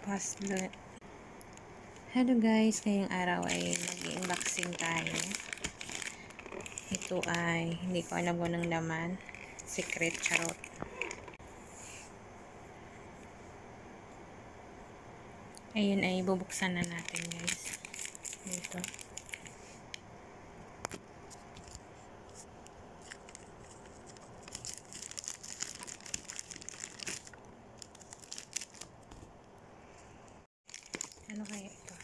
puzzle. Hello guys, ngayong araw ay mag-unboxing tayo. Ito ay hindi ko alam kung anong laman. Secret, charot. Ayun ay bubuksan na natin guys. Ito. Ano kaya ito?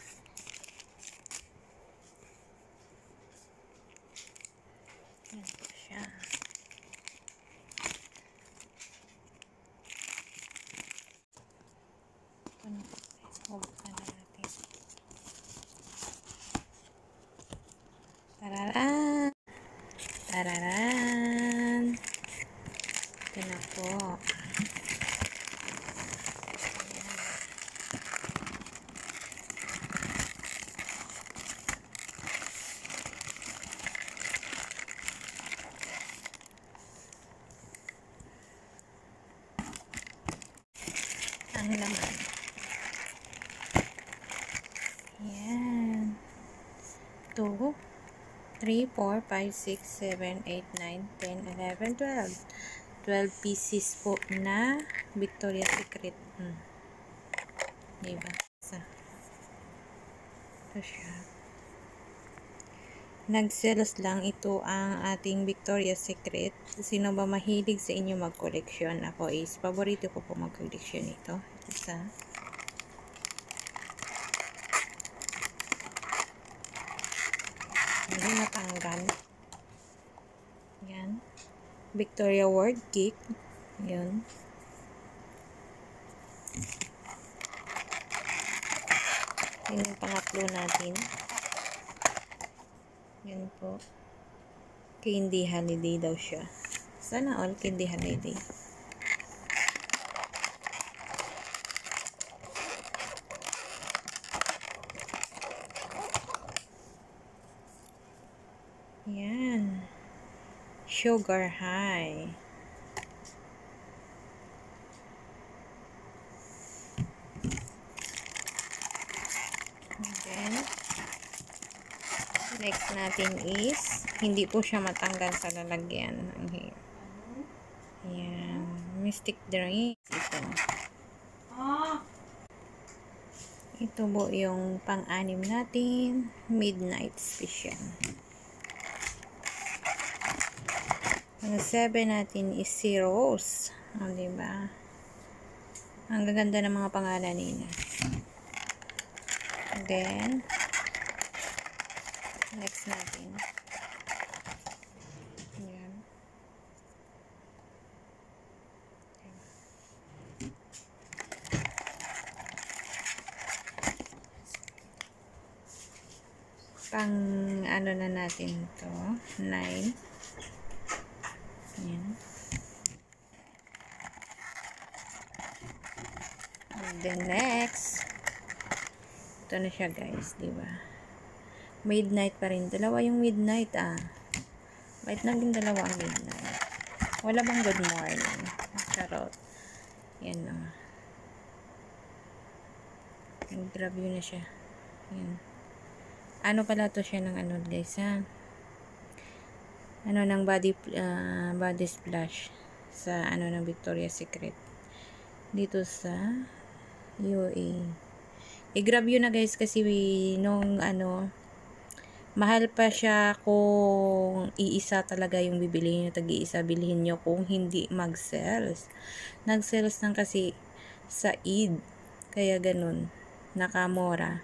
Yan po siya. Ano po? Bubuksan na natin. Tararan! Tararan! Ito na po. Ang laman. Yan. 2, 3, 4, 5, 6, 7, 8, 9, 10, 11, 12. 12 pieces po na Victoria's Secret. Diba? Ito siya. Nag-sales lang ito ang ating Victoria's Secret. Sino ba mahilig sa inyo mag-collection? Ako is, paborito ko po mag-collection ito. Isa. Hindi matanggal. Yan. Victoria World Cake. Yun. Yan yung pangatlo natin. Yan po. Candy Holiday daw siya. Sana all Candy Holiday. Yan. Sugar High. And then, next natin is, hindi po siya matanggal sa lalagyan ng hair. Yan. Mystic Drink. Ito. Ito po yung pang-anim natin. Midnight Special. Ang 7 natin is si Rose. Diba? Ang gaganda ng mga pangalan nila. Then, next natin. Yan. Pang ano na natin ito. 9. Yan. And then next. Ito na siya guys, diba? Midnight pa rin. Dalawa yung midnight Bakit naging dalawa ang midnight? Wala bang good morning? Charot. Yan o. Nag-grab yun na siya. Yan. Ano pala to siya ng ano guys ano ng body splash sa ano ng Victoria's Secret dito sa UAE. I-grab yun na guys kasi nung ano mahal pa siya kung iisa talaga yung bibilihin nyo, tag-iisa bilhin nyo kung hindi mag-sales. Nag-sales lang kasi sa Eid kaya ganun nakamura.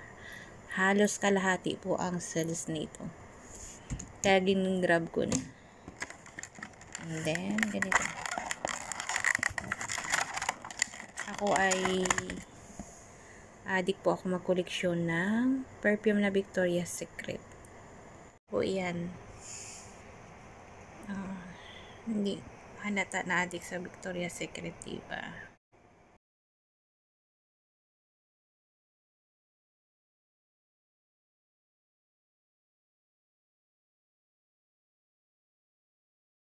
Halos kalahati po ang sales nito. Kaya gin-grab ko na. And then, ganito. Ako ay addict po ako mag-koleksyon ng perfume na Victoria's Secret. Po yan. Hindi halata na addict sa Victoria's Secret, diba?